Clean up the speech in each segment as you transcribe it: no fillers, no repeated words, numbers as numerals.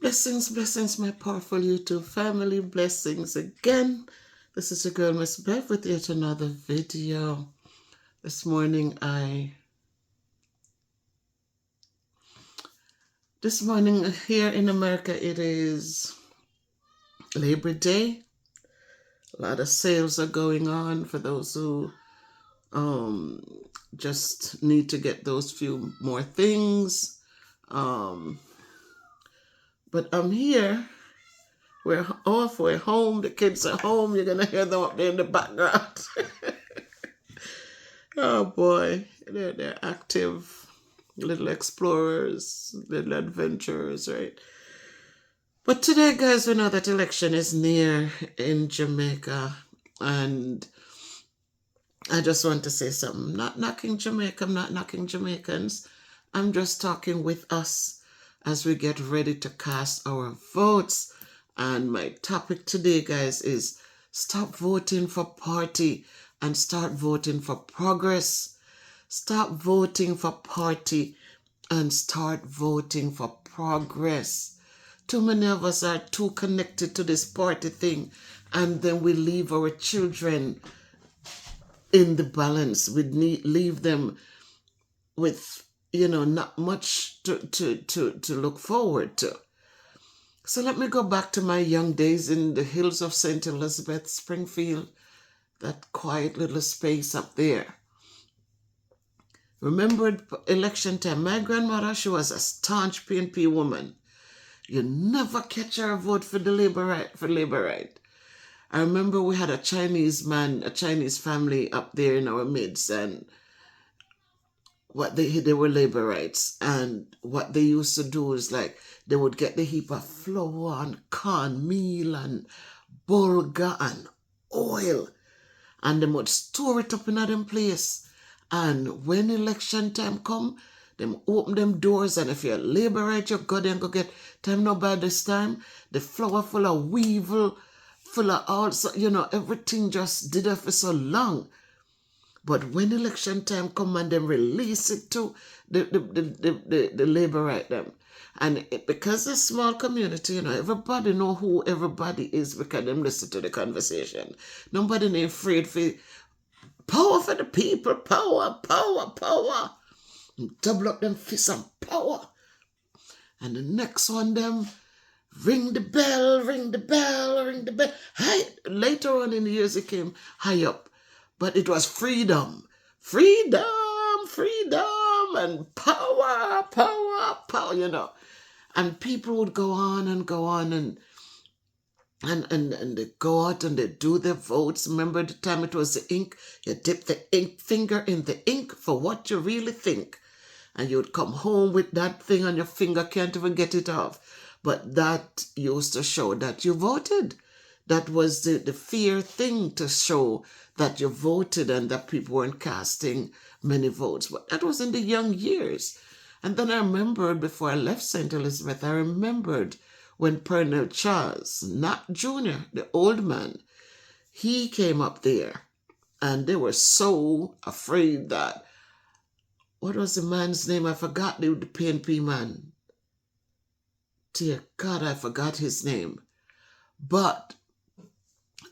Blessings, blessings, my powerful YouTube family. Blessings again. This is your girl, Miss Bev, with yet another video. This morning, here in America, it is Labor Day. A lot of sales are going on for those who just need to get those few more things. But I'm here. We're off, we're home, the kids are home. You're going to hear them up there in the background. Oh boy, they're active little explorers, little adventurers, right? But today, guys, we know that election is near in Jamaica. And I just want to say something. Not knocking Jamaica, I'm not knocking Jamaicans. I'm just talking with us as we get ready to cast our votes. And my topic today, guys, is stop voting for party and start voting for progress. Stop voting for party and start voting for progress. Too many of us are too connected to this party thing, and then we leave our children in the balance. We leave them with, not much to look forward to. So let me go back to my young days in the hills of St. Elizabeth, Springfield, that quiet little space up there. Remember election time, my grandmother, she was a staunch PNP woman. You never catch her vote for the Labour right. I remember we had a Chinese family up there in our midst, and they were Labour rights, and what they used to do is like they would get the heap of flour and cornmeal and bulgur and oil, and they would store it up in them place. And when election time come, them open them doors, and if you're Labour right, you go there and go get time. No, by this time, the flour full of weevil, full of all, everything just did it for so long. But when election time come and them release it to the Labour right them. And because it's a small community, everybody know who everybody is because them listen to the conversation. Nobody ain't afraid for power for the people, power. Double up them fists and power. And the next one, them ring the bell. High, later on in the years, it came high up. But it was freedom, and power, And people would go on and they go out and they do their votes. Remember the time it was the ink? You dip the ink finger in the ink for what you really think. And you'd come home with that thing on your finger, can't even get it off. But that used to show that you voted. That was the fear thing, to show that you voted and that people weren't casting many votes. But that was in the young years. And then I remembered, before I left St. Elizabeth, I remembered when Pernell Charles, not Junior, the old man, he came up there. And they were so afraid that, what was the man's name? I forgot the PNP man. Dear God, I forgot his name. But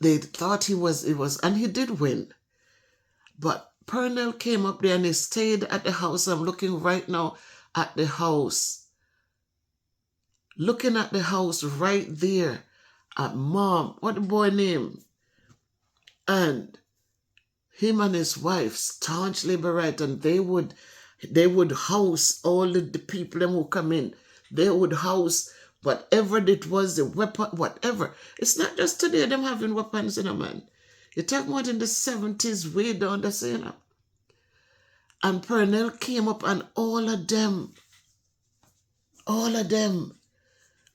they thought he was, and he did win. But Pernell came up there and he stayed at the house. I'm looking right now at the house. Looking at the house right there at Mom. What the boy name? And him and his wife, staunch Labour right, and they would house all the people them who come in. They would house whatever it was, the weapon, whatever. It's not just today them having weapons, man. You're talking about in the 70s, way down there, And Pernell came up and all of them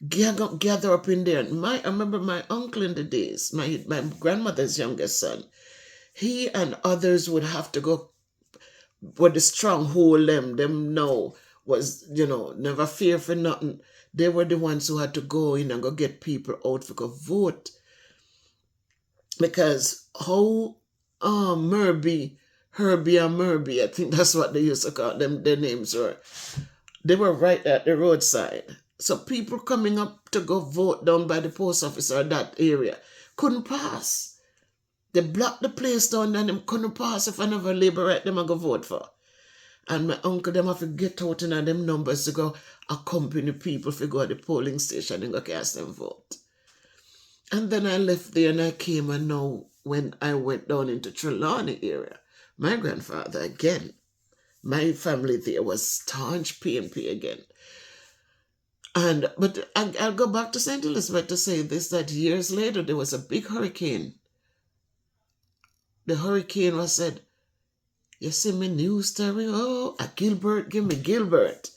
gather up in there. I remember my uncle in the days, my grandmother's youngest son, he and others would have to go where the stronghold them know was, never fear for nothing. They were the ones who had to go in and go get people out for go vote. Because how Herbie and Murby, I think that's what they used to call them, their names were. They were right at the roadside. So people coming up to go vote down by the post office or that area couldn't pass. They blocked the place down and them couldn't pass if another Labour right them I go vote for. And my uncle them have to get out in them numbers to go accompany people to go to the polling station and go cast them vote. And then I left there and I came, and now when I went down into Trelawney area, my grandfather again, my family there was staunch PNP again. But I'll go back to St. Elizabeth to say this, that years later there was a big hurricane. The hurricane was said, you see me new story, oh, a Gilbert, give me Gilbert.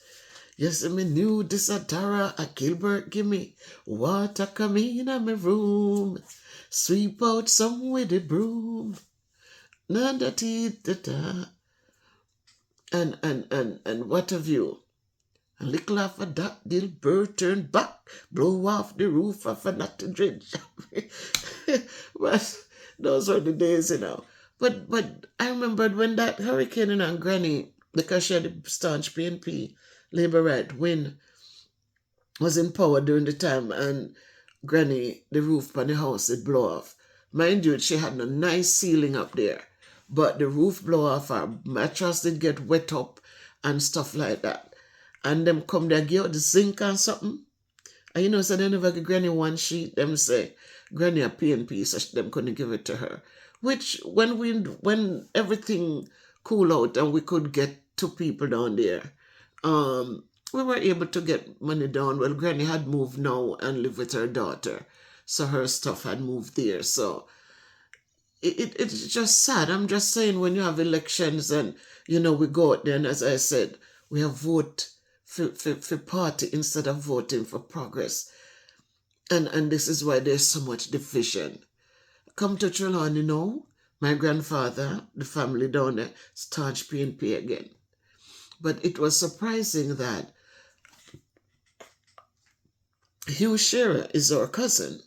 You see me new this a Dara, a Gilbert, give me water come in my room, sweep out some with a broom. Da-da-dee-da-da. And what have you? A little after that, Gilbert turned back, blow off the roof of a nutty dredge. But those were the days, But I remembered when that hurricane and Granny, because she had a staunch PNP Labour right win, was in power during the time, and Granny, the roof on the house, it blow off. Mind you, she had a nice ceiling up there, but the roof blow off, her mattress did get wet up and stuff like that. And them come there, give out the zinc and something. And so they never give Granny one sheet, them say, Granny a PNP, so them couldn't give it to her. Which, when everything cool out and we could get 2 people down there, we were able to get money down. Well, Granny had moved now and live with her daughter, so her stuff had moved there. So it's just sad. I'm just saying, when you have elections and, we go out there, and as I said, we have vote for party instead of voting for progress. And this is why there's so much division. Come to Trelawney now, my grandfather, the family down there, staunch PNP again. But it was surprising that Hugh Shearer is our cousin.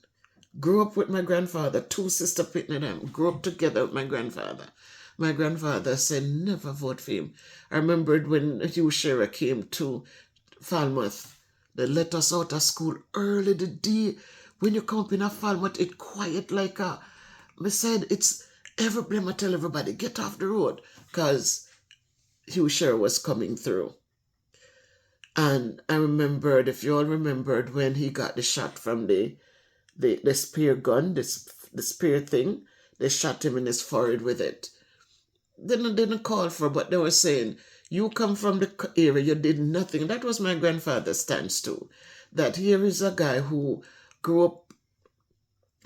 Grew up with my grandfather, 2 sister pitney them, grew up together with my grandfather. My grandfather said never vote for him. I remembered when Hugh Shearer came to Falmouth, they let us out of school early the day. When you come up in a Falmouth, it's quiet like a... I said, it's everybody, I tell everybody, get off the road, because Hugh Shearer was coming through. And I remembered, if you all remembered, when he got the shot from the spear gun, the spear thing, they shot him in his forehead with it. They didn't call for, but they were saying, you come from the area, you did nothing. That was my grandfather's stance too. That here is a guy who grew up,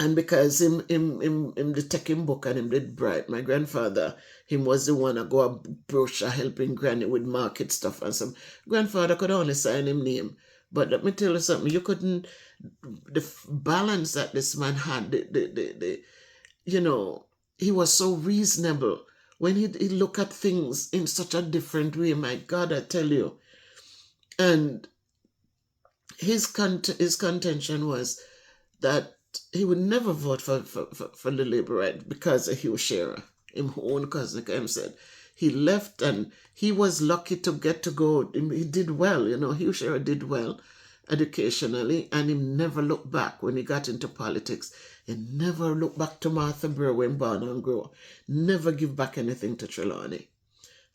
and because him the taking book and him did bright, my grandfather, him was the one that go a brochure helping Granny with market stuff and some. Grandfather could only sign him name. But let me tell you something, you couldn't, the balance that this man had, he was so reasonable. When he look at things in such a different way, my God, I tell you. And his contention was that he would never vote for the Labour right because of Hugh Shearer, his own cousin, like I said. He left and he was lucky to get to go. He did well, Hugh Shearer did well educationally, and he never looked back when he got into politics. He never looked back to Martha Burr when born and grew. Never give back anything to Trelawney.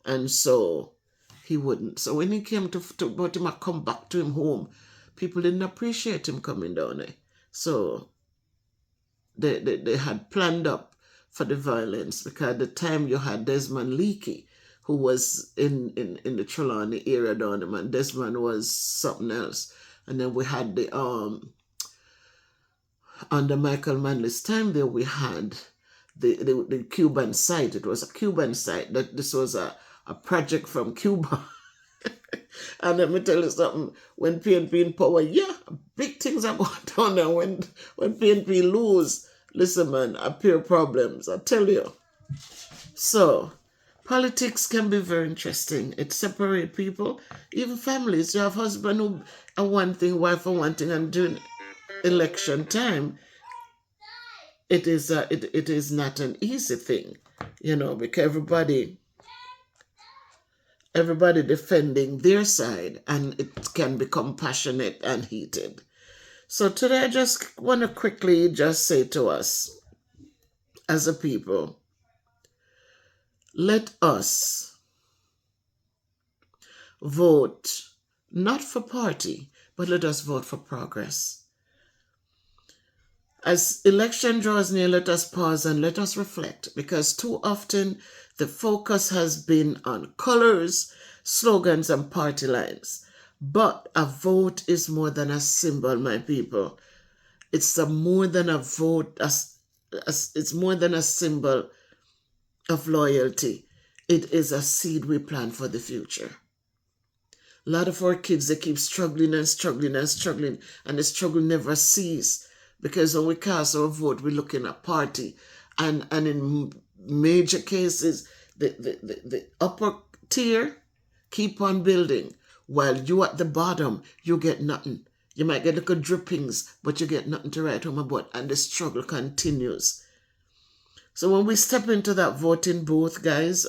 And so he wouldn't. So when he came to about him come back to him home, people didn't appreciate him coming down there. So they had planned up for the violence, because at the time you had Desmond Leakey, who was in the Trelawney area down there, and Desmond was something else. And then we had the under Michael Manley's time there, we had the Cuban site. It was a Cuban site. That this was a project from Cuba. And let me tell you something, when PNP in power, big things are going down there. When PNP lose, listen man, appear problems, I tell you. So, politics can be very interesting. It separates people, even families. You have husband who are one thing, wife are one thing, and during election time, it is not an easy thing, because everybody defending their side, and it can become passionate and heated. So today I just want to quickly just say to us as a people, let us vote not for party, but let us vote for progress. As election draws near, let us pause and let us reflect, because too often the focus has been on colors, slogans, and party lines. But a vote is more than a symbol, my people. It's more than a vote. It's more than a symbol of loyalty. It is a seed we plant for the future. A lot of our kids, they keep struggling and struggling and struggling, and the struggle never ceases, because when we cast our vote, we're looking at party. And in major cases, the upper tier keep on building, while you at the bottom, you get nothing. You might get little drippings, but you get nothing to write home about, and the struggle continues. So when we step into that voting booth, guys,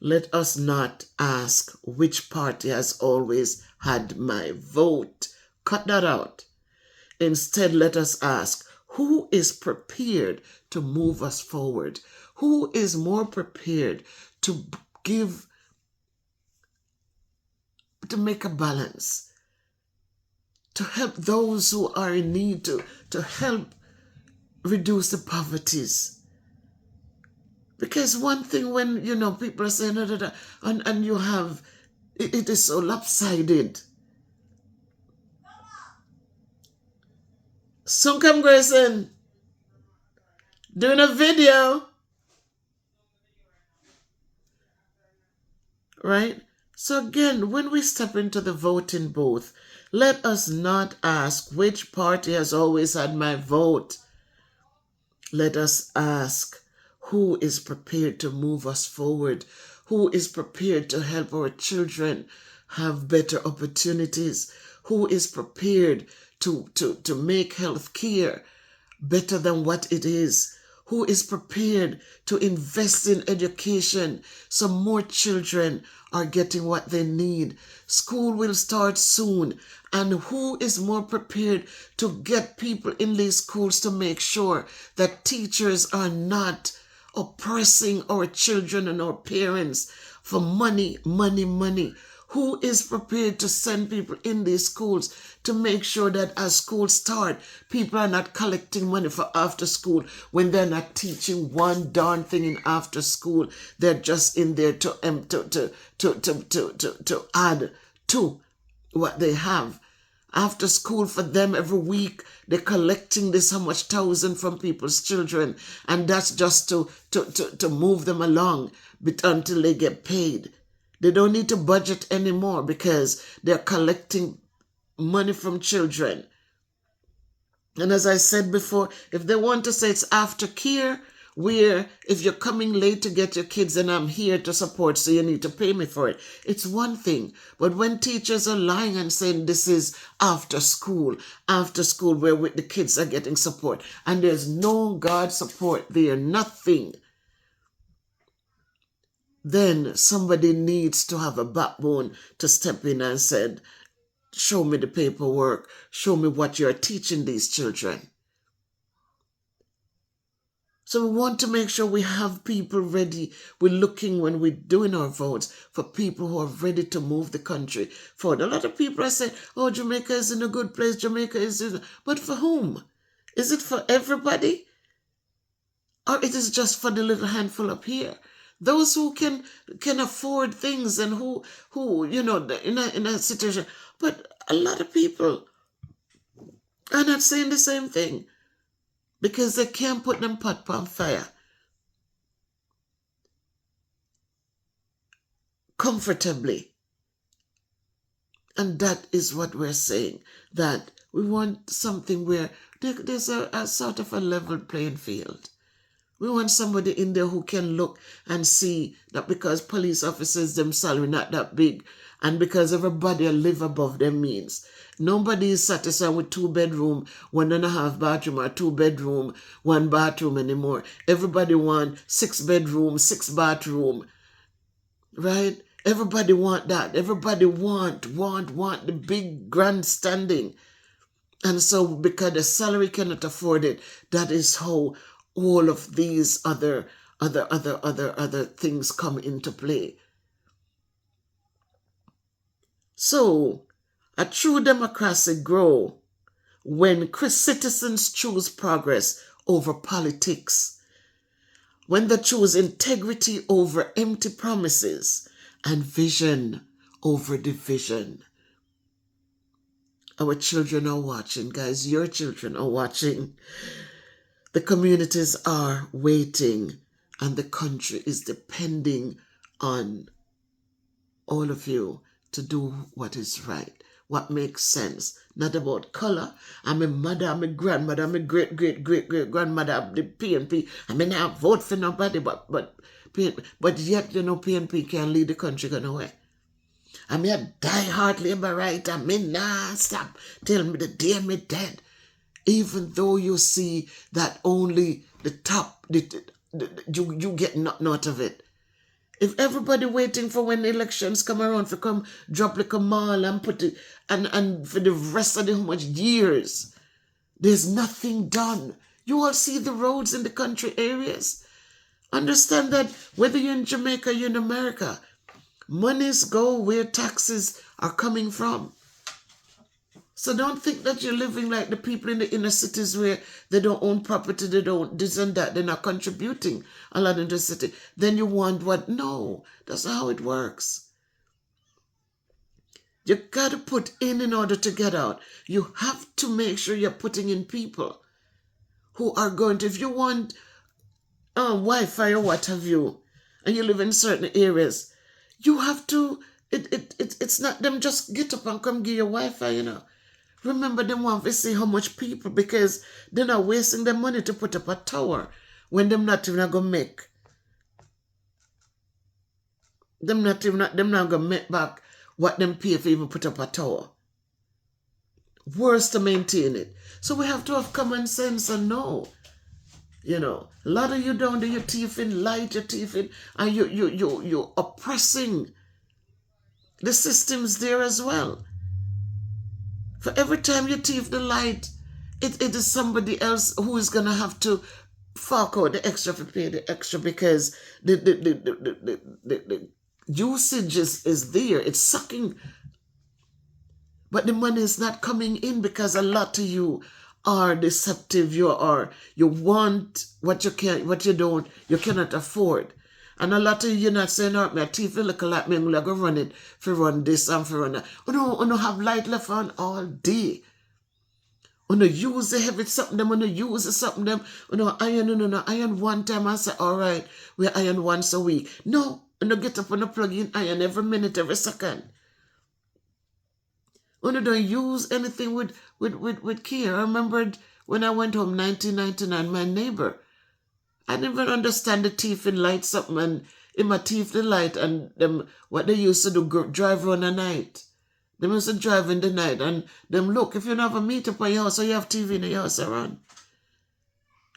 let us not ask which party has always had my vote. Cut that out. Instead, let us ask, who is prepared to move us forward? Who is more prepared to make a balance, to help those who are in need, to help reduce the poverties? Because one thing, when, people are saying, and you have, it is so lopsided. Sunkam Grayson, doing a video, right? So again, when we step into the voting booth, let us not ask which party has always had my vote. Let us ask, who is prepared to move us forward? Who is prepared to help our children have better opportunities? Who is prepared to make health care better than what it is? Who is prepared to invest in education so more children are getting what they need? School will start soon. And who is more prepared to get people in these schools to make sure that teachers are not oppressing our children and our parents for money, money, money? Who is prepared to send people in these schools to make sure that as schools start, people are not collecting money for after school when they're not teaching one darn thing in after school? They're just in there to add to what they have. After school for them every week, they're collecting this how much thousand from people's children, and that's just to move them along until they get paid. They don't need to budget anymore because they're collecting money from children. And as I said before, if they want to say it's aftercare, where if you're coming late to get your kids and I'm here to support, so you need to pay me for it, it's one thing. But when teachers are lying and saying this is after school where the kids are getting support, and there's no God support there, nothing, then somebody needs to have a backbone to step in and said, show me the paperwork, show me what you're teaching these children. So we want to make sure we have people ready. We're looking, when we're doing our votes, for people who are ready to move the country forward. A lot of people are saying, oh, Jamaica is in a good place, Jamaica is in... But for whom? Is it for everybody? Or it is just for the little handful up here? Those who can afford things and who in a situation. But a lot of people are not saying the same thing, because they can't put them pot on fire comfortably. And that is what we're saying, that we want something where there's a sort of a level playing field. We want somebody in there who can look and see that because police officers, them salary not that big, and because everybody live above their means. Nobody is satisfied with 2-bedroom, 1.5 bathroom, or 2-bedroom, 1 bathroom anymore. Everybody want 6-bedroom, 6 bathroom, right? Everybody want that. Everybody want the big grandstanding. And so because the salary cannot afford it, that is how all of these other things come into play. So a true democracy grows when citizens choose progress over politics, when they choose integrity over empty promises and vision over division. Our children are watching, guys. Your children are watching. The communities are waiting, and the country is depending on all of you to do what is right, what makes sense. Not about color. I'm a mother, I'm a grandmother, I'm a great-great-great-great-grandmother of the PNP. I may not vote for nobody, but yet, PNP can't lead the country nowhere. I'm a die-hard labor right. I may not stop till me the day me dead. Even though you see that only the top, you get nothing out of it. If everybody waiting for when elections come around to come drop like a mall and put it, and for the rest of the how much years, there's nothing done. You all see the roads in the country areas. Understand that whether you're in Jamaica or you're in America, monies go where taxes are coming from. So don't think that you're living like the people in the inner cities where they don't own property, they don't this and that, they're not contributing a lot in the city. Then you want what? No, that's not how it works. You got to put in order to get out. You have to make sure you're putting in people who are going to, if you want Wi-Fi or what have you, and you live in certain areas, you have to, it's not them just get up and come give you Wi-Fi, Remember, them want to see how much people, because they're not wasting their money to put up a tower when them not even going to make. Them not going to make back what them pay for even put up a tower. Worse to maintain it. So we have to have common sense and know. A lot of you down there, you're thieving, light, you're thieving, and you're oppressing the systems there as well. For every time you thief the light, it is somebody else who is going to have to fork out the extra to pay the extra, because the usage is there. It's sucking. But the money is not coming in because a lot of you are deceptive. You want what you cannot afford. And a lot of you not saying, oh, my teeth look like me, I'm going to run it for run this and for run that. You have light left on all day. You use the heavy something them, you use something them, iron one time and say, all right, we iron once a week. No, get up and plug in iron every minute, every second. Don't use anything with care. I remembered when I went home 1999, my neighbor, I didn't even understand the teeth in light something, and in my teeth the light, and them what they used to do, drive around the night. They used to drive in the night, and them look, if you don't have a meter up on your house, or you have TV in your house around.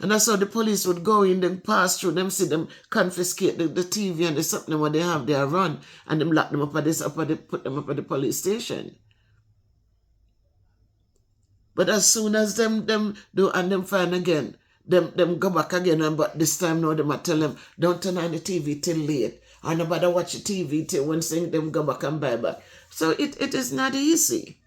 And that's how the police would go in, them pass through, them see them confiscate the TV and the something what they have there run, and them lock them up at this, put them up at the police station. But as soon as them do and them find again, them go back again, but this time now them I tell them, don't turn on the TV till late. Or nobody watch the TV till when them go back and buy back. So it is not easy.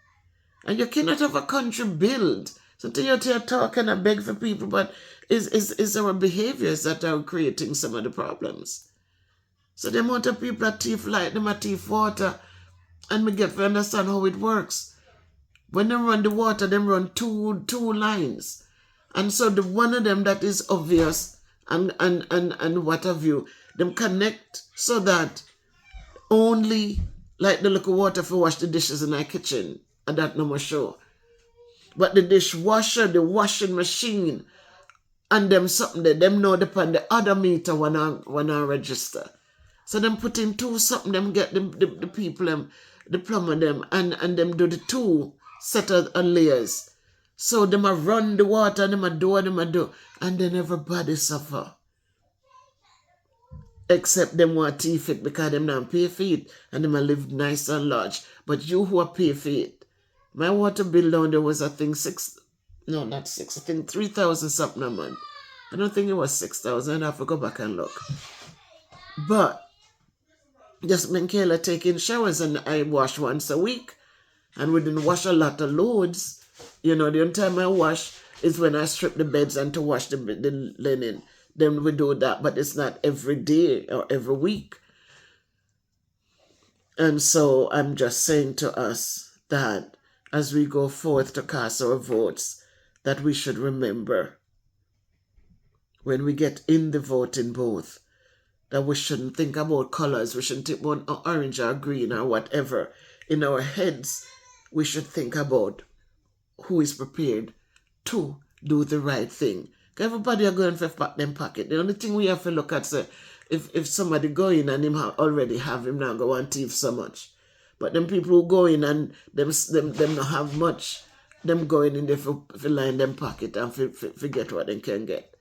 And you cannot have a country build. So you're talking and beg for people, but is our behaviors that are creating some of the problems. So the amount of people that thief light, them at thief water, and we get to understand how it works. When they run the water, they run two lines. And so the one of them that is obvious and what have you, them connect so that only like the little water for wash the dishes in our kitchen, and that no more sure. But the dishwasher, the washing machine, and them something that them know depend the other meter when I register. So them put in two something, them get the people, the plumber them, and them do the two set of layers. So them a run the water, them a do, and then everybody suffer. except them want to it because them not pay for it and them a live nice and large. But you who are pay for it, my water bill down there was, I think, not 6, I think 3,000 something a month. I don't think it was 6,000. I have to go back and look. But just Michaela taking showers, and I wash once a week. And we didn't wash a lot of loads. The only time I wash is when I strip the beds and to wash the linen. Then we do that, but it's not every day or every week. And so I'm just saying to us that as we go forth to cast our votes, that we should remember when we get in the voting booth that we shouldn't think about colors. We shouldn't think about orange or green or whatever. In our heads, we should think about who is prepared to do the right thing. Everybody are going to pack them pocket. The only thing we have to look at is if somebody go in and him already have him now go and thief so much. But them people who go in and them not have much, them going in there for line them pocket and forget what they can get.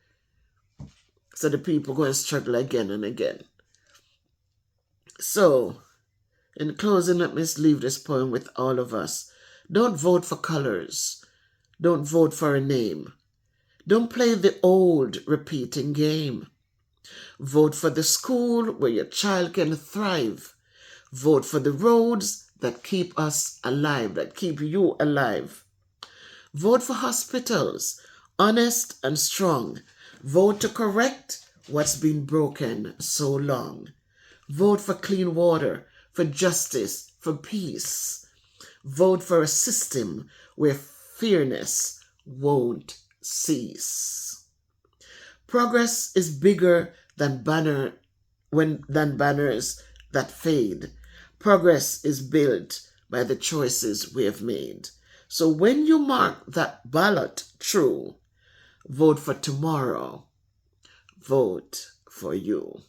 So the people go and struggle again and again. So, in closing, let me leave this poem with all of us. Don't vote for colors. Don't vote for a name. Don't play the old repeating game. Vote for the school where your child can thrive. Vote for the roads that keep us alive, that keep you alive. Vote for hospitals, honest and strong. Vote to correct what's been broken so long. Vote for clean water, for justice, for peace. Vote for a system where fairness won't cease. Progress is bigger than banners that fade. Progress is built by the choices we have made. So when you mark that ballot true, vote for tomorrow. Vote for you.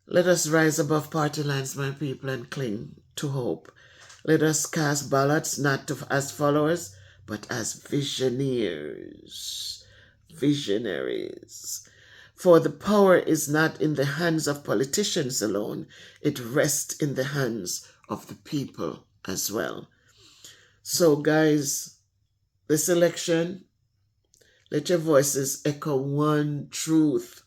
Let us rise above party lines, my people, and cling to hope. Let us cast ballots not as followers, but as visionaries. Visionaries. For the power is not in the hands of politicians alone. It rests in the hands of the people as well. So, guys, this election, let your voices echo one truth.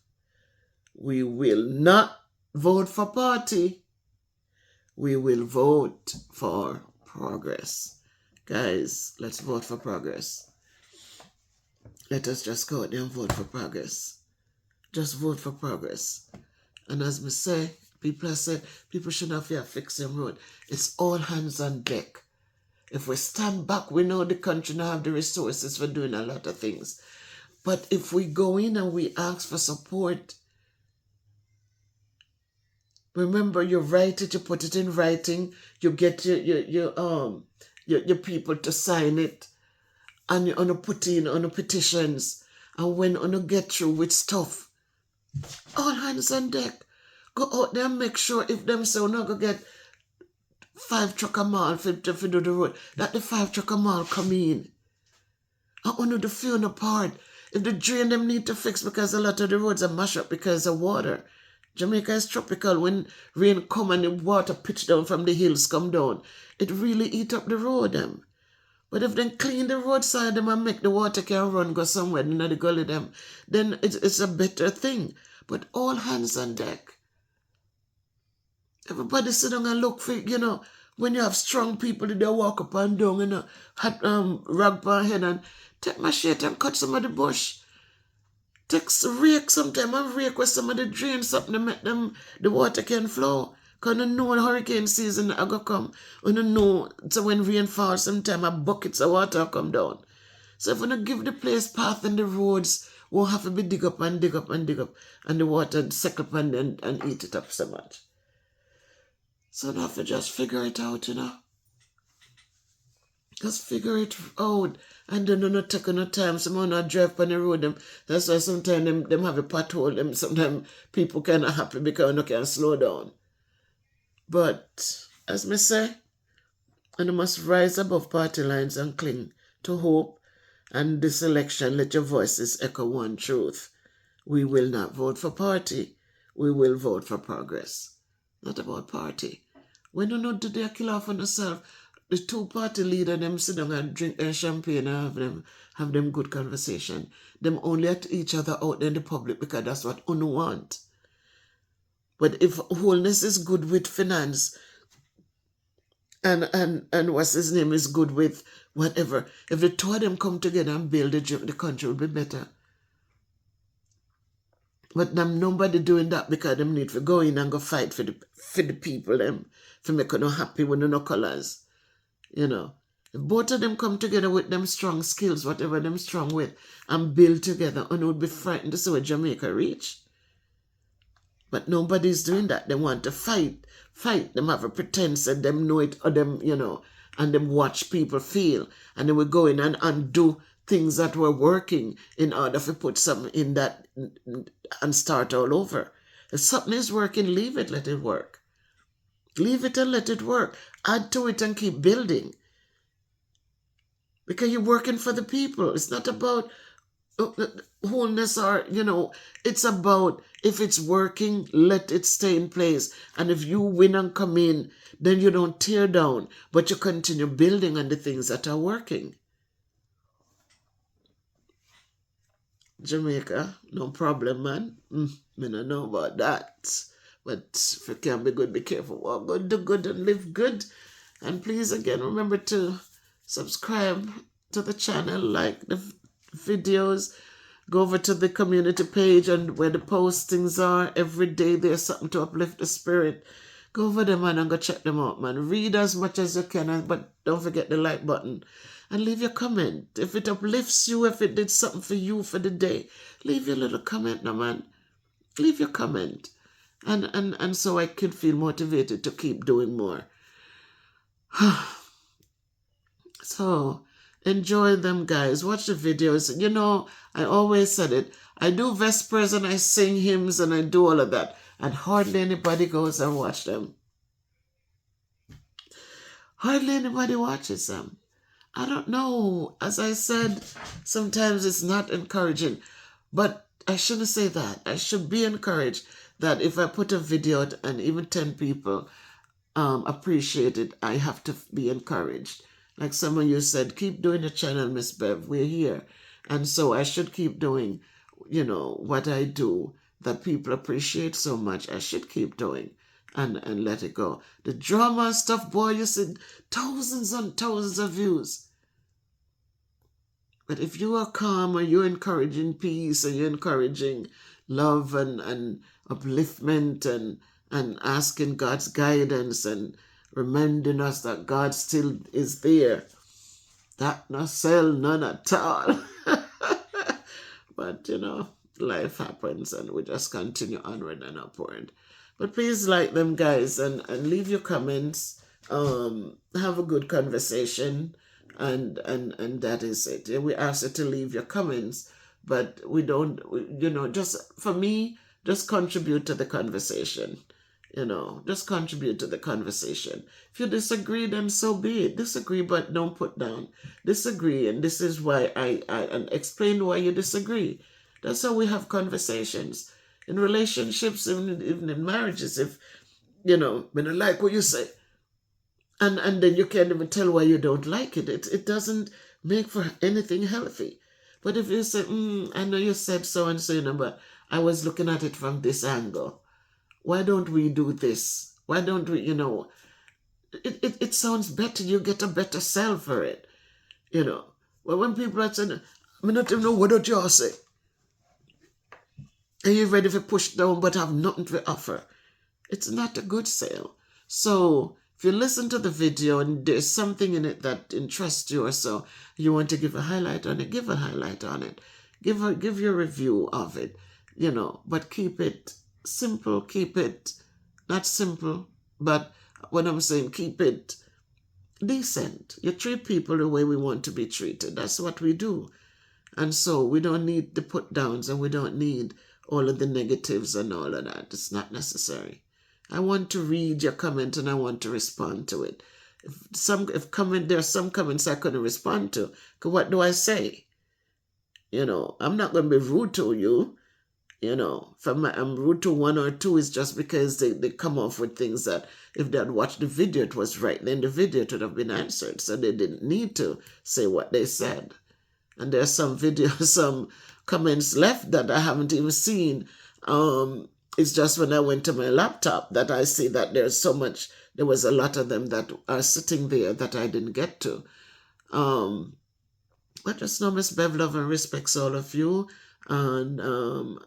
We will not vote for party. We will vote for progress. Guys, let's vote for progress. Let us just go out there and vote for progress. Just vote for progress. And as me say, people should not fear fixing road. It's all hands on deck. If we stand back, we know the country not have the resources for doing a lot of things. But if we go in and we ask for support, remember, you write it, you put it in writing, you get your people to sign it, and you put in on the petitions. And when you get through with stuff, all hands on deck. Go out there and make sure if them say we're not going to get 5 truck a mile to do the road, that the 5 truck a mile come in. And on the few part, if the drain them need to fix because a lot of the roads are mashed up because of water. Jamaica is tropical. When rain come and the water pitch down from the hills come down, it really eat up the road them. But if they clean the roadside them and make the water can run go somewhere in the gully them, then it's a better thing. But all hands on deck. Everybody sit down and look for, when you have strong people, they walk up and down, hot rag on head and take machete and cut some of the bush. Take rake sometime and rake with some of the drains something to make them, the water can flow. Because you know hurricane season are going to come. You know, so when rain falls, sometimes buckets of water come down. So if we don't give the place path and the roads, won't have to be dig up and dig up and dig up. And the water suck up and eat it up so much. So you have to just figure it out, Just figure it out. And then not take no time. Someone not drive on the road. That's why sometimes them have a pothole. Sometimes people kind of happy because they can slow down. But, as me say, and you must rise above party lines and cling to hope And this election, let your voices echo one truth. We will not vote for party. We will vote for progress. Not about party. When you not do their kill off on yourself, the two-party leader them sit down and drink their champagne and have them good conversation. Them only at each other out there in the public because that's what UNO want. But if wholeness is good with finance and what's his name is good with whatever, if the two of them come together and build the country will be better. But nobody doing that because them need to go in and go fight for the people them, for make them happy with no colors. You know. If both of them come together with them strong skills, whatever them strong with, and build together, and would be frightened to see where Jamaica reach. But nobody's doing that. They want to fight. Them have a pretense that them know it or them, and them watch people feel. And they will go in and do things that were working in order to put something in that and start all over. If something is working, leave it, let it work. Leave it and let it work. Add to it and keep building. Because you're working for the people. It's not about wholeness or, it's about if it's working, let it stay in place. And if you win and come in, then you don't tear down, but you continue building on the things that are working. Jamaica, no problem, man. I don't know about that. But if you can be good, be careful. Walk good, do good, and live good. And please, again, remember to subscribe to the channel, like the videos, go over to the community page and where the postings are. Every day there's something to uplift the spirit. Go over there, man, and go check them out, man. Read as much as you can, but don't forget the like button. And leave your comment. If it uplifts you, if it did something for you for the day, leave your little comment now, man. Leave your comment. And so I could feel motivated to keep doing more. So, enjoy them, guys. Watch the videos. I always said it. I do Vespers and I sing hymns and I do all of that. And hardly anybody goes and watch them. Hardly anybody watches them. I don't know. As I said, sometimes it's not encouraging. But I shouldn't say that. I should be encouraged that if I put a video out and even 10 people appreciate it, I have to be encouraged. Like some of you said, keep doing the channel, Miss Bev. We're here. And so I should keep doing, what I do that people appreciate so much. I should keep doing and let it go. The drama stuff, boy, you see thousands and thousands of views. But if you are calm and you're encouraging peace and you're encouraging love and upliftment and asking God's guidance and reminding us that God still is there, that no sell none at all. But, life happens and we just continue onward and upward. But please like them, guys, and leave your comments. Have a good conversation, and that is it. We ask you to leave your comments, but we don't, just for me, just contribute to the conversation. Just contribute to the conversation. If you disagree, then so be it. Disagree, but don't put down. Disagree, and this is why I explain why you disagree. That's how we have conversations. In relationships, even in marriages, if, I don't like what you say, and then you can't even tell why you don't like it. It doesn't make for anything healthy. But if you say, I know you said so and so, but I was looking at it from this angle. Why don't we do this? Why don't we, it sounds better. You get a better sell for it, Well, when people are saying, I not even know what don't you say. And you're ready to push down but have nothing to offer. It's not a good sale. So if you listen to the video and there's something in it that interests you or so, you want to give a highlight on it, give a highlight on it. Give your review of it, but keep it simple, keep it not simple, but when I'm saying keep it decent. You treat people the way we want to be treated. That's what we do. And so we don't need the put downs and we don't need all of the negatives and all of that. It's not necessary. I want to read your comment and I want to respond to it. There are some comments I couldn't respond to, because what do I say? I'm not going to be rude to you. If I'm rude to one or two, it's just because they come off with things that if they had watched the video, it was right. Then the video would have been answered. So they didn't need to say what they said. And there's some videos, some comments left that I haven't even seen. It's just when I went to my laptop that I see that there was a lot of them that are sitting there that I didn't get to. But just know Miss Bev love and respects all of you. And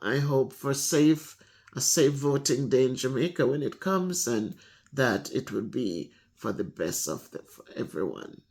I hope for a safe voting day in Jamaica when it comes, and that it will be for the best for everyone.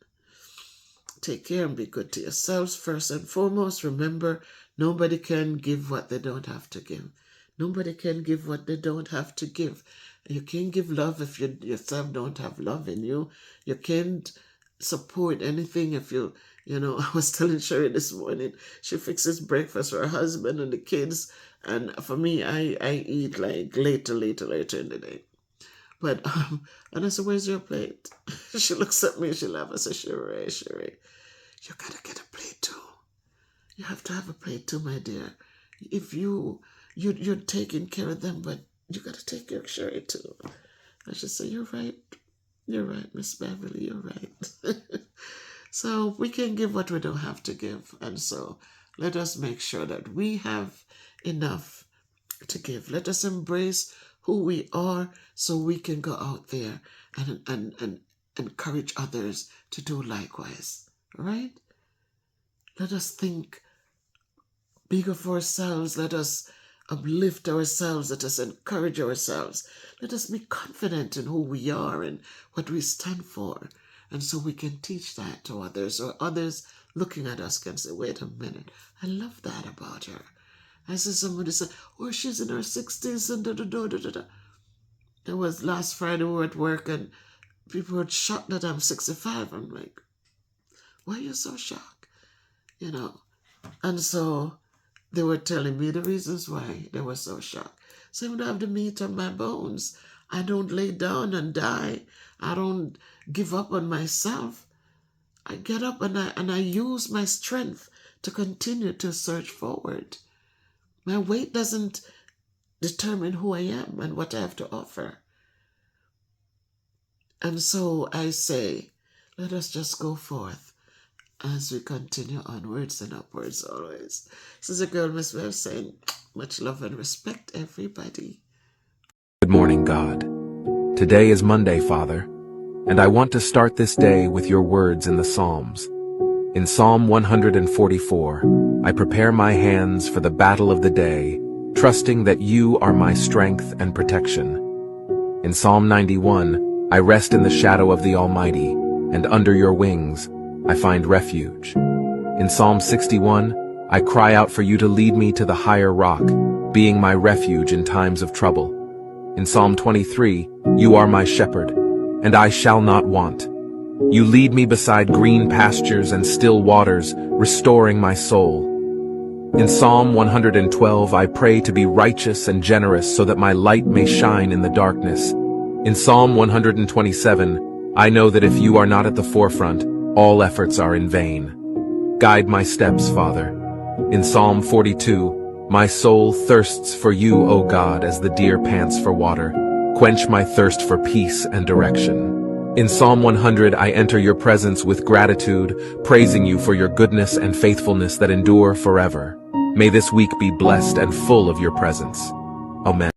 Take care and be good to yourselves first and foremost. Remember, nobody can give what they don't have to give. Nobody can give what they don't have to give. You can't give love if you yourself don't have love in you. You can't support anything if I was telling Sherry this morning, she fixes breakfast for her husband and the kids. And for me, I eat like later in the day. But, and I said, where's your plate? She looks at me, she laughs. I said, Sherry, you gotta get a plate too. You have to have a plate too, my dear. If you're taking care of them, but you gotta take care of Sherry too. I should say, you're right, Miss Beverly, you're right. So we can give what we don't have to give. And so let us make sure that we have enough to give. Let us embrace who we are so we can go out there and encourage others to do likewise. All right? Let us think big of ourselves. Let us uplift ourselves. Let us encourage ourselves. Let us be confident in who we are and what we stand for. And so we can teach that to others, or others looking at us can say, wait a minute, I love that about her. I said, somebody said, oh, she's in her 60s and da-da-da-da-da-da. It was last Friday we were at work and people were shocked that I'm 65. I'm like, why are you so shocked? And so they were telling me the reasons why they were so shocked. So I don't have the meat on my bones. I don't lay down and die. I don't give up on myself. I get up and I use my strength to continue to search forward. My weight doesn't determine who I am and what I have to offer. And so I say, let us just go forth as we continue onwards and upwards always. This is a girl, Miss Bev, saying, much love and respect, everybody. Good morning, God. Today is Monday, Father, and I want to start this day with your words in the Psalms. In Psalm 144, I prepare my hands for the battle of the day, trusting that you are my strength and protection. In Psalm 91, I rest in the shadow of the Almighty, and under your wings, I find refuge. In Psalm 61, I cry out for you to lead me to the higher rock, being my refuge in times of trouble. In Psalm 23, you are my shepherd, and I shall not want. You lead me beside green pastures and still waters, restoring my soul. In Psalm 112, I pray to be righteous and generous so that my light may shine in the darkness. In Psalm 127, I know that if you are not at the forefront, all efforts are in vain. Guide my steps, Father. In Psalm 42, my soul thirsts for you, O God, as the deer pants for water. Quench my thirst for peace and direction. In Psalm 100, I enter your presence with gratitude, praising you for your goodness and faithfulness that endure forever. May this week be blessed and full of your presence. Amen.